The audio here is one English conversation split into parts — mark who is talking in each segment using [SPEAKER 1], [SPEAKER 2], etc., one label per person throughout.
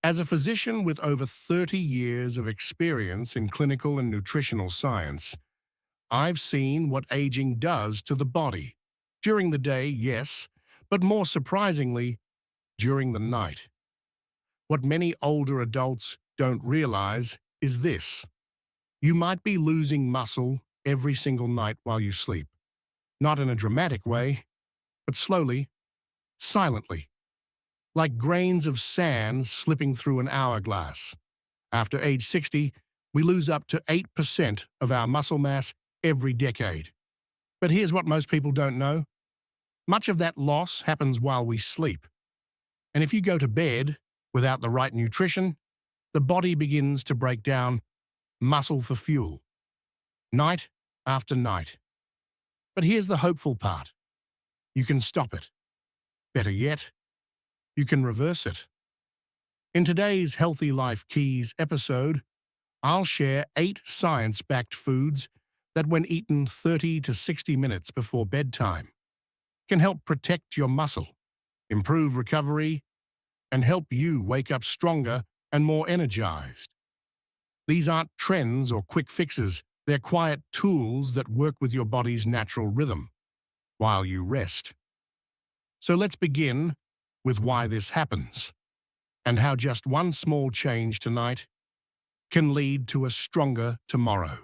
[SPEAKER 1] As a physician with over 30 years of experience in clinical and nutritional science, I've seen what aging does to the body. During the day, yes, but more surprisingly, during the night. What many older adults don't realize is this. You might be losing muscle every single night while you sleep. Not in a dramatic way, but slowly, silently, like grains of sand slipping through an hourglass. After age 60, we lose up to 8% of our muscle mass every decade. But here's what most people don't know. Much of that loss happens while we sleep. And if you go to bed without the right nutrition, the body begins to break down muscle for fuel, night after night. But here's the hopeful part. You can stop it. Better yet, you can reverse it. In today's Healthy Life Keys episode, I'll share 8 science-backed foods that, when eaten 30 to 60 minutes before bedtime, can help protect your muscle, improve recovery, and help you wake up stronger and more energized. These aren't trends or quick fixes. They're quiet tools that work with your body's natural rhythm while you rest. So let's begin with why this happens and how just one small change tonight can lead to a stronger tomorrow.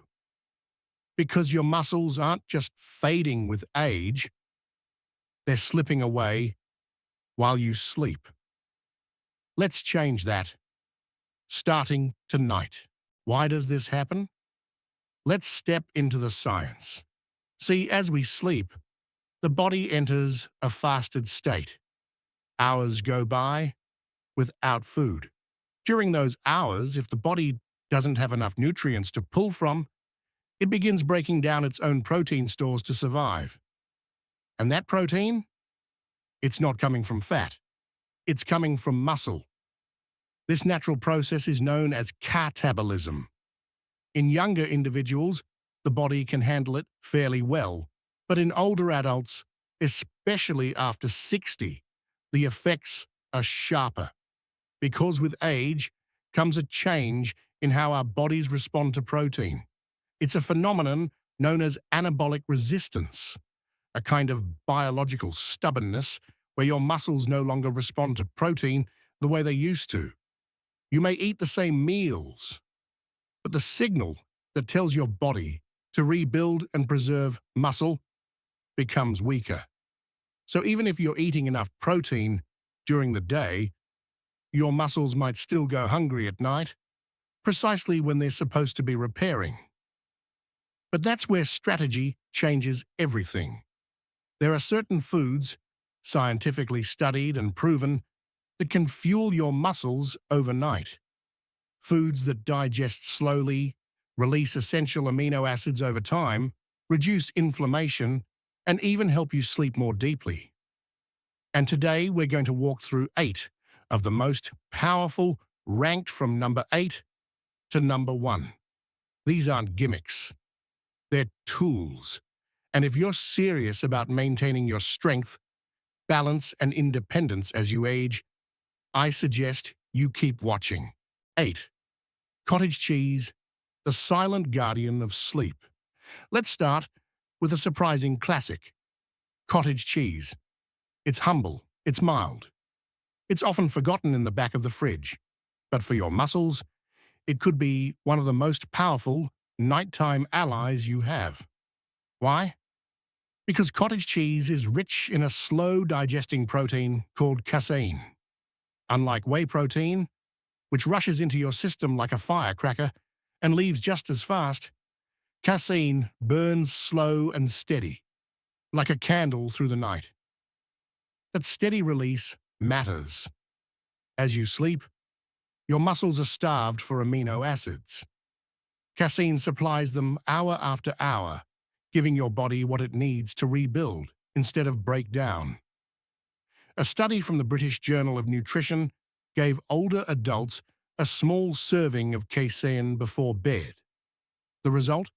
[SPEAKER 1] Because your muscles aren't just fading with age, they're slipping away while you sleep. Let's change that, starting tonight. Why does this happen? Let's step into the science. See, as we sleep, the body enters a fasted state. Hours go by without food. During those hours, if the body doesn't have enough nutrients to pull from, it begins breaking down its own protein stores to survive. And that protein? It's not coming from fat. It's coming from muscle. This natural process is known as catabolism. In younger individuals, the body can handle it fairly well, but in older adults, especially after 60, the effects are sharper. Because with age comes a change in how our bodies respond to protein. It's a phenomenon known as anabolic resistance, a kind of biological stubbornness where your muscles no longer respond to protein the way they used to. You may eat the same meals, but the signal that tells your body to rebuild and preserve muscle becomes weaker. So even if you're eating enough protein during the day, your muscles might still go hungry at night, precisely when they're supposed to be repairing. But that's where strategy changes everything. There are certain foods, scientifically studied and proven, that can fuel your muscles overnight. Foods that digest slowly, release essential amino acids over time, reduce inflammation, and even help you sleep more deeply. And today we're going to walk through 8 of the most powerful, ranked from number 8 to number 1. These aren't gimmicks. They're tools. And if you're serious about maintaining your strength, balance, and independence as you age, I suggest you keep watching. 8. Cottage cheese, the silent guardian of sleep. Let's start with a surprising classic. Cottage cheese. It's humble, it's mild. It's often forgotten in the back of the fridge. But for your muscles, it could be one of the most powerful nighttime allies you have. Why? Because cottage cheese is rich in a slow-digesting protein called casein. Unlike whey protein, which rushes into your system like a firecracker and leaves just as fast, casein burns slow and steady, like a candle through the night. That steady release matters. As you sleep, your muscles are starved for amino acids. Casein supplies them hour after hour, giving your body what it needs to rebuild instead of break down. A study from the British Journal of Nutrition gave older adults a small serving of casein before bed. The result?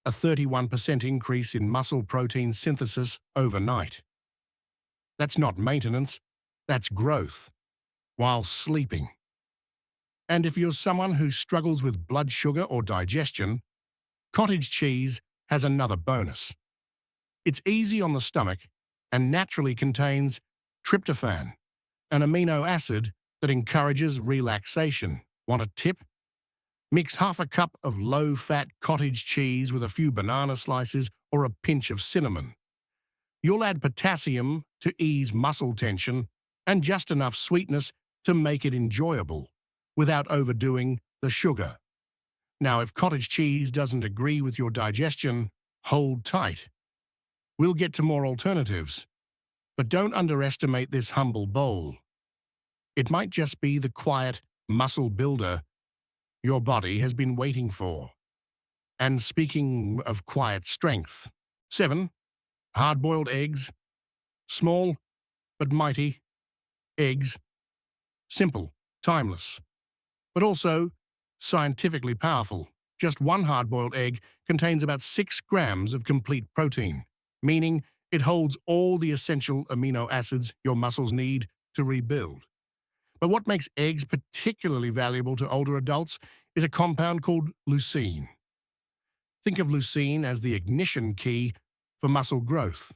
[SPEAKER 1] A 31% increase in muscle protein synthesis overnight. That's not maintenance, that's growth, while sleeping. And if you're someone who struggles with blood sugar or digestion, cottage cheese has another bonus. It's easy on the stomach and naturally contains tryptophan, an amino acid that encourages relaxation. Want a tip? Mix half a cup of low-fat cottage cheese with a few banana slices or a pinch of cinnamon. You'll add potassium to ease muscle tension and just enough sweetness to make it enjoyable, without overdoing the sugar. Now, if cottage cheese doesn't agree with your digestion, hold tight. We'll get to more alternatives, but don't underestimate this humble bowl. It might just be the quiet muscle builder your body has been waiting for. And speaking of quiet strength, 7. Hard-boiled eggs. Small but mighty. Eggs. Simple, timeless, but also scientifically powerful. Just one hard-boiled egg contains about 6 grams of complete protein, meaning it holds all the essential amino acids your muscles need to rebuild. But what makes eggs particularly valuable to older adults is a compound called leucine. Think of leucine as the ignition key for muscle growth.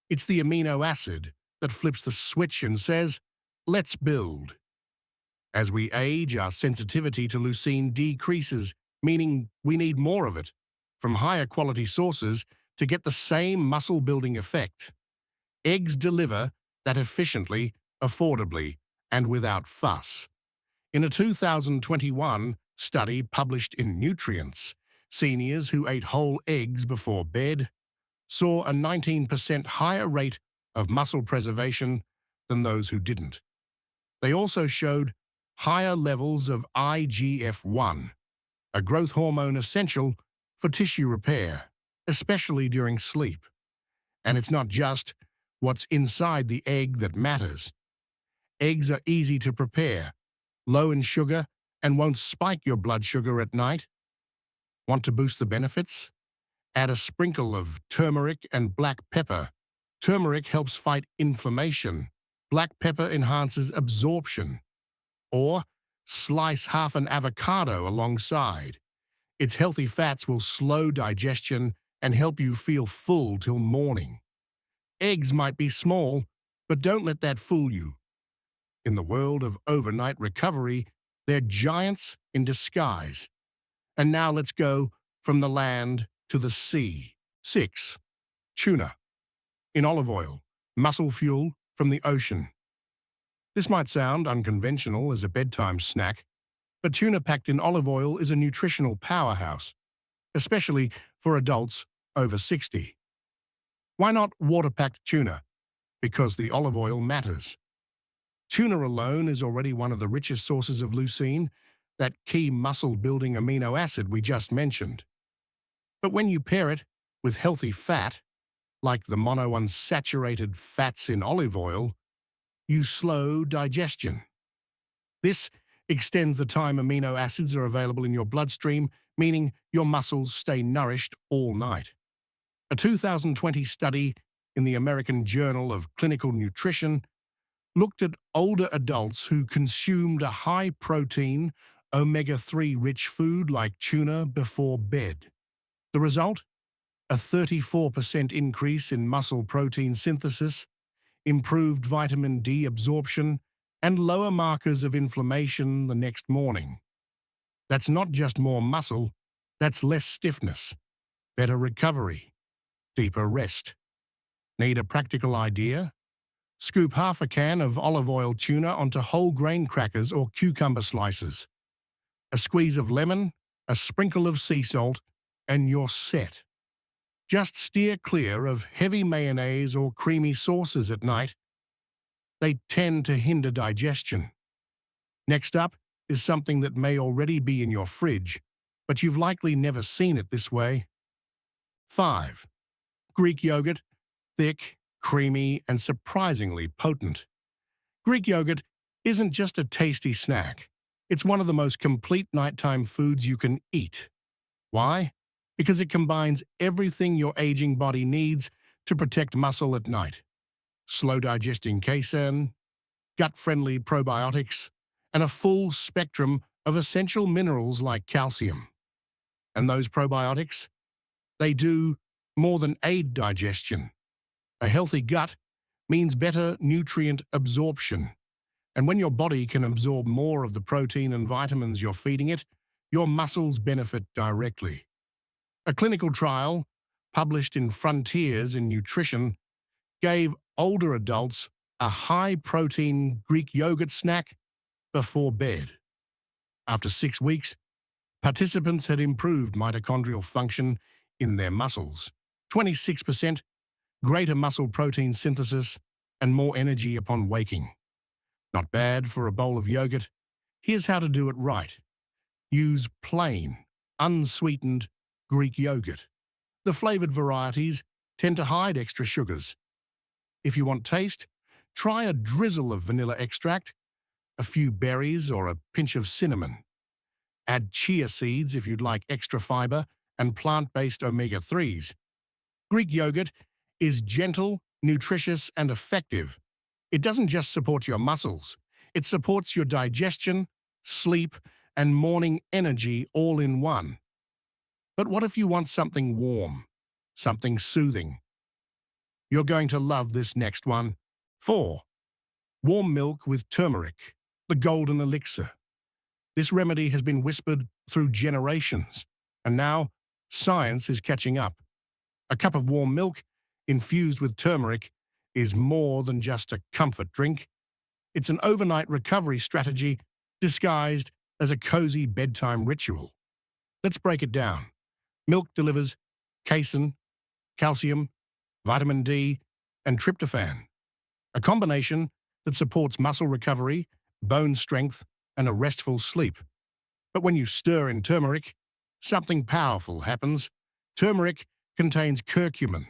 [SPEAKER 1] It's the amino acid that flips the switch and says, "Let's build." As we age, our sensitivity to leucine decreases, meaning we need more of it from higher quality sources to get the same muscle-building effect. Eggs deliver that efficiently, affordably, and without fuss. In a 2021 study published in Nutrients, seniors who ate whole eggs before bed saw a 19% higher rate of muscle preservation than those who didn't. They also showed higher levels of IGF-1, a growth hormone essential for tissue repair, especially during sleep. And it's not just what's inside the egg that matters. Eggs are easy to prepare, low in sugar, and won't spike your blood sugar at night. Want to boost the benefits? Add a sprinkle of turmeric and black pepper. Turmeric helps fight inflammation. Black pepper enhances absorption. Or slice half an avocado alongside. Its healthy fats will slow digestion and help you feel full till morning. Eggs might be small, but don't let that fool you. In the world of overnight recovery, they're giants in disguise. And now let's go from the land to the sea. 6. Tuna. In olive oil, muscle fuel from the ocean. This might sound unconventional as a bedtime snack, but tuna packed in olive oil is a nutritional powerhouse, especially for adults over 60. Why not water-packed tuna? Because the olive oil matters. Tuna alone is already one of the richest sources of leucine, that key muscle-building amino acid we just mentioned. But when you pair it with healthy fat, like the monounsaturated fats in olive oil, you slow digestion. This extends the time amino acids are available in your bloodstream, meaning your muscles stay nourished all night. A 2020 study in the American Journal of Clinical Nutrition looked at older adults who consumed a high-protein, omega-3 rich food like tuna before bed. The result? A 34% increase in muscle protein synthesis, improved vitamin D absorption, and lower markers of inflammation the next morning. That's not just more muscle, that's less stiffness, better recovery, deeper rest. Need a practical idea? Scoop half a can of olive oil tuna onto whole grain crackers or cucumber slices. A squeeze of lemon, a sprinkle of sea salt, and you're set. Just steer clear of heavy mayonnaise or creamy sauces at night. They tend to hinder digestion. Next up is something that may already be in your fridge, but you've likely never seen it this way. 5. Greek yogurt, thick, creamy, and surprisingly potent. Greek yogurt isn't just a tasty snack. It's one of the most complete nighttime foods you can eat. Why? Because it combines everything your aging body needs to protect muscle at night. Slow-digesting casein, gut-friendly probiotics, and a full spectrum of essential minerals like calcium. And those probiotics? They do more than aid digestion. A healthy gut means better nutrient absorption. And when your body can absorb more of the protein and vitamins you're feeding it, your muscles benefit directly. A clinical trial, published in Frontiers in Nutrition, gave older adults a high-protein Greek yogurt snack before bed. After 6 weeks, participants had improved mitochondrial function in their muscles, 26%, greater muscle protein synthesis, and more energy upon waking. Not bad for a bowl of yogurt. Here's how to do it right. Use plain, unsweetened Greek yogurt. The flavored varieties tend to hide extra sugars. If you want taste, try a drizzle of vanilla extract, a few berries, or a pinch of cinnamon. Add chia seeds if you'd like extra fiber and plant-based omega-3s. Greek yogurt is gentle, nutritious, and effective. It doesn't just support your muscles. It supports your digestion, sleep, and morning energy all in one. But what if you want something warm, something soothing? You're going to love this next one. 4. Warm milk with turmeric, the golden elixir. This remedy has been whispered through generations, and now science is catching up. A cup of warm milk infused with turmeric is more than just a comfort drink. It's an overnight recovery strategy disguised as a cozy bedtime ritual. Let's break it down. Milk delivers casein, calcium, vitamin D, and tryptophan, a combination that supports muscle recovery, bone strength, and a restful sleep. But when you stir in turmeric, something powerful happens. Turmeric contains curcumin,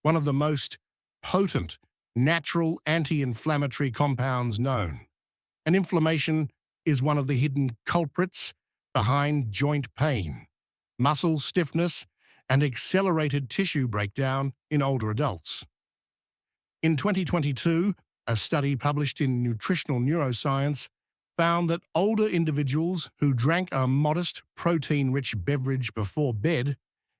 [SPEAKER 1] one of the most potent natural anti-inflammatory compounds known. And inflammation is one of the hidden culprits behind joint pain, muscle stiffness, and accelerated tissue breakdown in older adults. In 2022, a study published in Nutritional Neuroscience found that older individuals who drank a modest protein-rich beverage before bed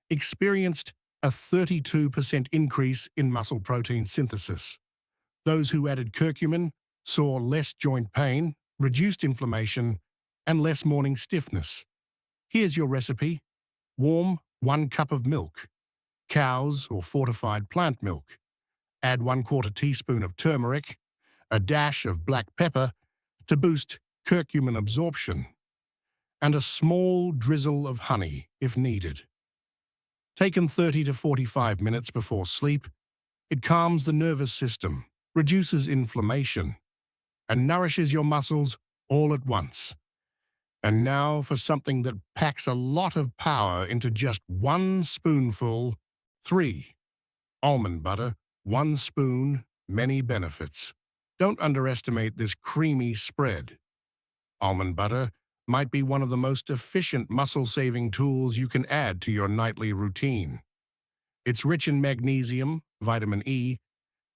[SPEAKER 1] experienced a 32% increase in muscle protein synthesis. Those who added curcumin saw less joint pain, reduced inflammation, and less morning stiffness. Here's your recipe. Warm 1 cup of milk, cow's or fortified plant milk. Add 1/4 teaspoon of turmeric, a dash of black pepper to boost curcumin absorption, and a small drizzle of honey if needed. Taken 30 to 45 minutes before sleep, it calms the nervous system, reduces inflammation, and nourishes your muscles all at once. And now for something that packs a lot of power into just 1 spoonful. 3. Almond butter, 1 spoon, many benefits. Don't underestimate this creamy spread. Almond butter might be one of the most efficient muscle-saving tools you can add to your nightly routine. It's rich in magnesium, vitamin E,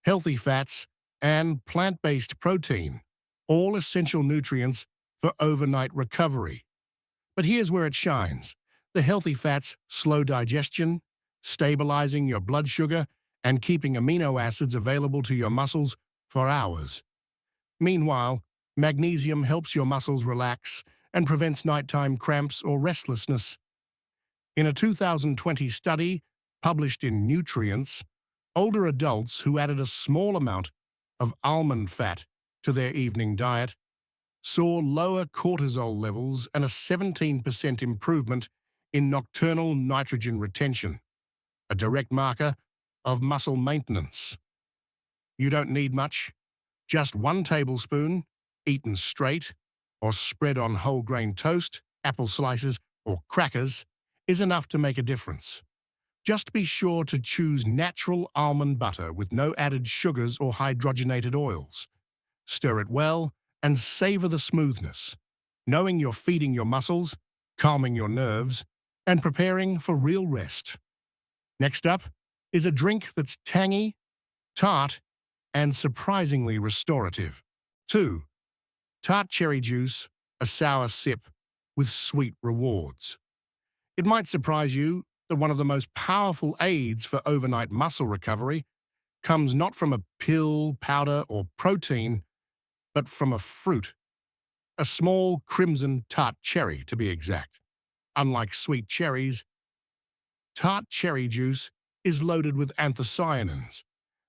[SPEAKER 1] healthy fats, and plant-based protein, all essential nutrients for overnight recovery. But here's where it shines. The healthy fats slow digestion, stabilizing your blood sugar and keeping amino acids available to your muscles for hours. Meanwhile, magnesium helps your muscles relax and prevents nighttime cramps or restlessness. In a 2020 study published in Nutrients, older adults who added a small amount of almond fat to their evening diet saw lower cortisol levels and a 17% improvement in nocturnal nitrogen retention, a direct marker of muscle maintenance. You don't need much. Just 1 tablespoon, eaten straight, or spread on whole grain toast, apple slices, or crackers, is enough to make a difference. Just be sure to choose natural almond butter with no added sugars or hydrogenated oils. Stir it well and savor the smoothness, knowing you're feeding your muscles, calming your nerves, and preparing for real rest. Next up is a drink that's tangy, tart, and surprisingly restorative. 2. Tart cherry juice, a sour sip, with sweet rewards. It might surprise you that one of the most powerful aids for overnight muscle recovery comes not from a pill, powder, or protein, but from a fruit, a small crimson tart cherry to be exact. Unlike sweet cherries, tart cherry juice is loaded with anthocyanins,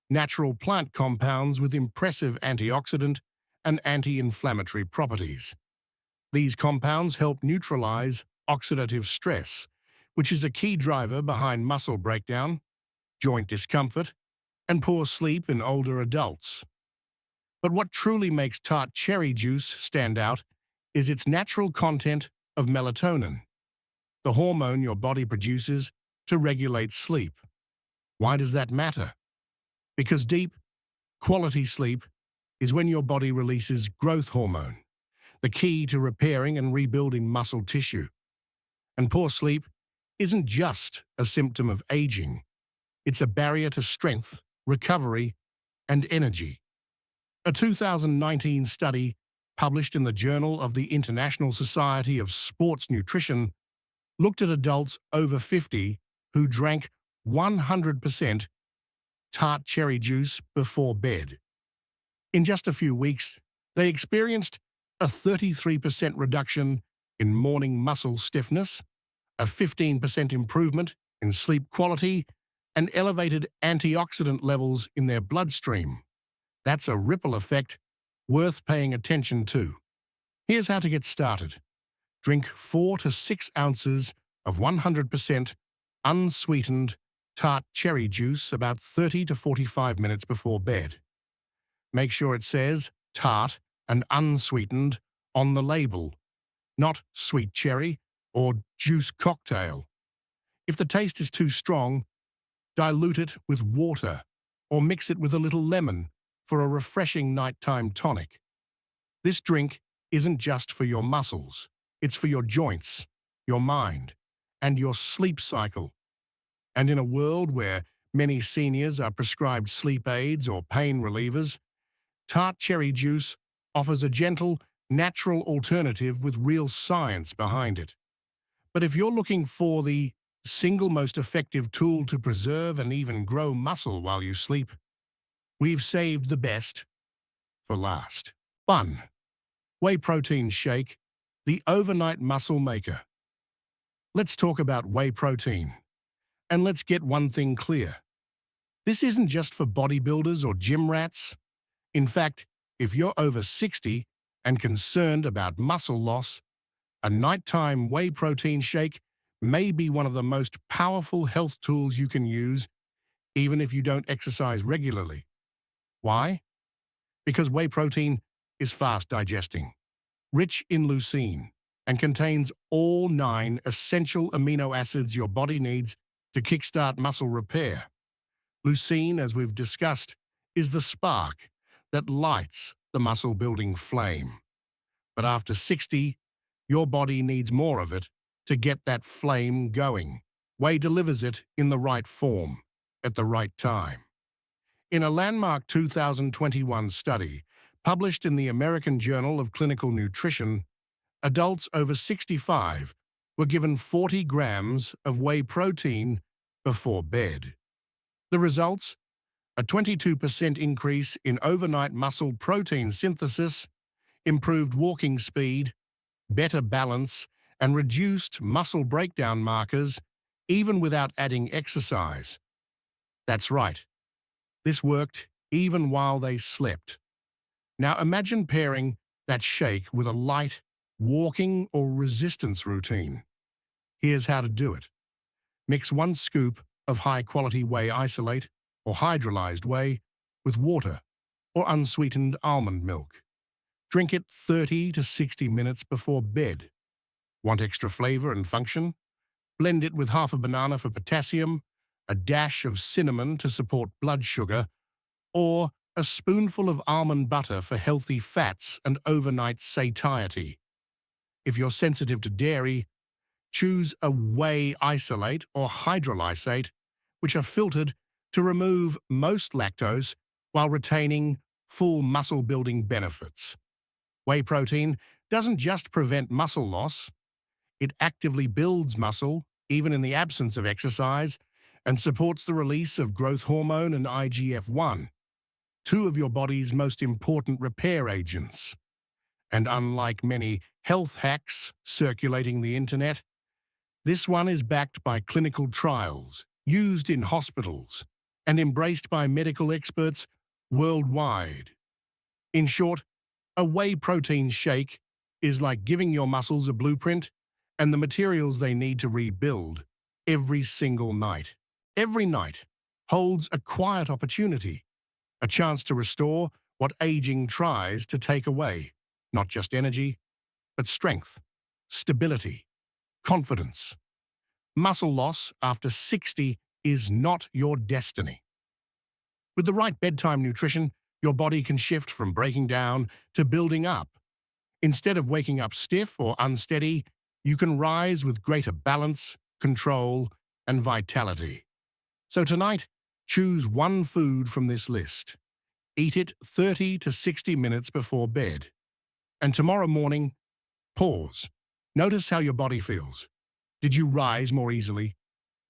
[SPEAKER 1] natural plant compounds with impressive antioxidant and anti-inflammatory properties. These compounds help neutralize oxidative stress, which is a key driver behind muscle breakdown, joint discomfort, and poor sleep in older adults. But what truly makes tart cherry juice stand out is its natural content of melatonin, the hormone your body produces to regulate sleep. Why does that matter? Because deep, quality sleep is when your body releases growth hormone, the key to repairing and rebuilding muscle tissue. And poor sleep isn't just a symptom of aging. It's a barrier to strength, recovery, and energy. A 2019 study published in the Journal of the International Society of Sports Nutrition looked at adults over 50 who drank 100% tart cherry juice before bed. In just a few weeks, they experienced a 33% reduction in morning muscle stiffness, a 15% improvement in sleep quality, and elevated antioxidant levels in their bloodstream. That's a ripple effect worth paying attention to. Here's how to get started. Drink 4 to 6 ounces of 100% unsweetened tart cherry juice about 30 to 45 minutes before bed. Make sure it says tart and unsweetened on the label, not sweet cherry or juice cocktail. If the taste is too strong, dilute it with water or mix it with a little lemon for a refreshing nighttime tonic. This drink isn't just for your muscles, it's for your joints, your mind, and your sleep cycle. And in a world where many seniors are prescribed sleep aids or pain relievers, tart cherry juice offers a gentle, natural alternative with real science behind it. But if you're looking for the single most effective tool to preserve and even grow muscle while you sleep, we've saved the best for last. 1. Whey protein shake, the overnight muscle maker. Let's talk about whey protein. And let's get one thing clear. This isn't just for bodybuilders or gym rats. In fact, if you're over 60 and concerned about muscle loss, a nighttime whey protein shake may be one of the most powerful health tools you can use, even if you don't exercise regularly. Why? Because whey protein is fast digesting, rich in leucine, and contains all 9 essential amino acids your body needs to kickstart muscle repair. Leucine, as we've discussed, is the spark that lights the muscle-building flame. But after 60, your body needs more of it to get that flame going. Whey delivers it in the right form, at the right time. In a landmark 2021 study published in the American Journal of Clinical Nutrition, adults over 65 were given 40 grams of whey protein before bed. The results? A 22% increase in overnight muscle protein synthesis, improved walking speed, better balance, and reduced muscle breakdown markers, even without adding exercise. That's right. This worked even while they slept. Now imagine pairing that shake with a light walking or resistance routine. Here's how to do it. Mix 1 scoop of high-quality whey isolate or hydrolyzed whey with water or unsweetened almond milk. Drink it 30 to 60 minutes before bed. Want extra flavor and function? Blend it with half a banana for potassium, a dash of cinnamon to support blood sugar, or a spoonful of almond butter for healthy fats and overnight satiety. If you're sensitive to dairy, choose a whey isolate or hydrolysate, which are filtered to remove most lactose while retaining full muscle-building benefits. Whey protein doesn't just prevent muscle loss, It actively builds muscle, even in the absence of exercise, and supports the release of growth hormone and IGF-1, two of your body's most important repair agents. And unlike many health hacks circulating the internet, this one is backed by clinical trials, used in hospitals, and embraced by medical experts worldwide. In short, a whey protein shake is like giving your muscles a blueprint and the materials they need to rebuild every single night. Every night holds a quiet opportunity, a chance to restore what aging tries to take away, not just energy, but strength, stability, confidence. Muscle loss after 60 is not your destiny. With the right bedtime nutrition, your body can shift from breaking down to building up. Instead of waking up stiff or unsteady, you can rise with greater balance, control, and vitality. So tonight, choose one food from this list. Eat it 30 to 60 minutes before bed. And tomorrow morning, pause. Notice how your body feels. Did you rise more easily?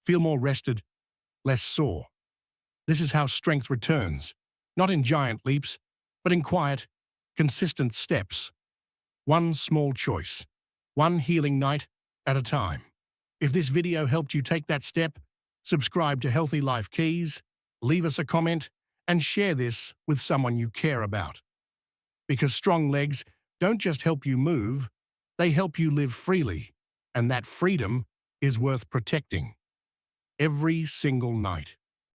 [SPEAKER 1] Feel more rested? Less sore? This is how strength returns, not in giant leaps, but in quiet, consistent steps. One small choice, one healing night at a time. If this video helped you take that step, subscribe to Healthy Life Keys, leave us a comment, and share this with someone you care about. Because strong legs don't just help you move, they help you live freely, and that freedom is worth protecting every single night.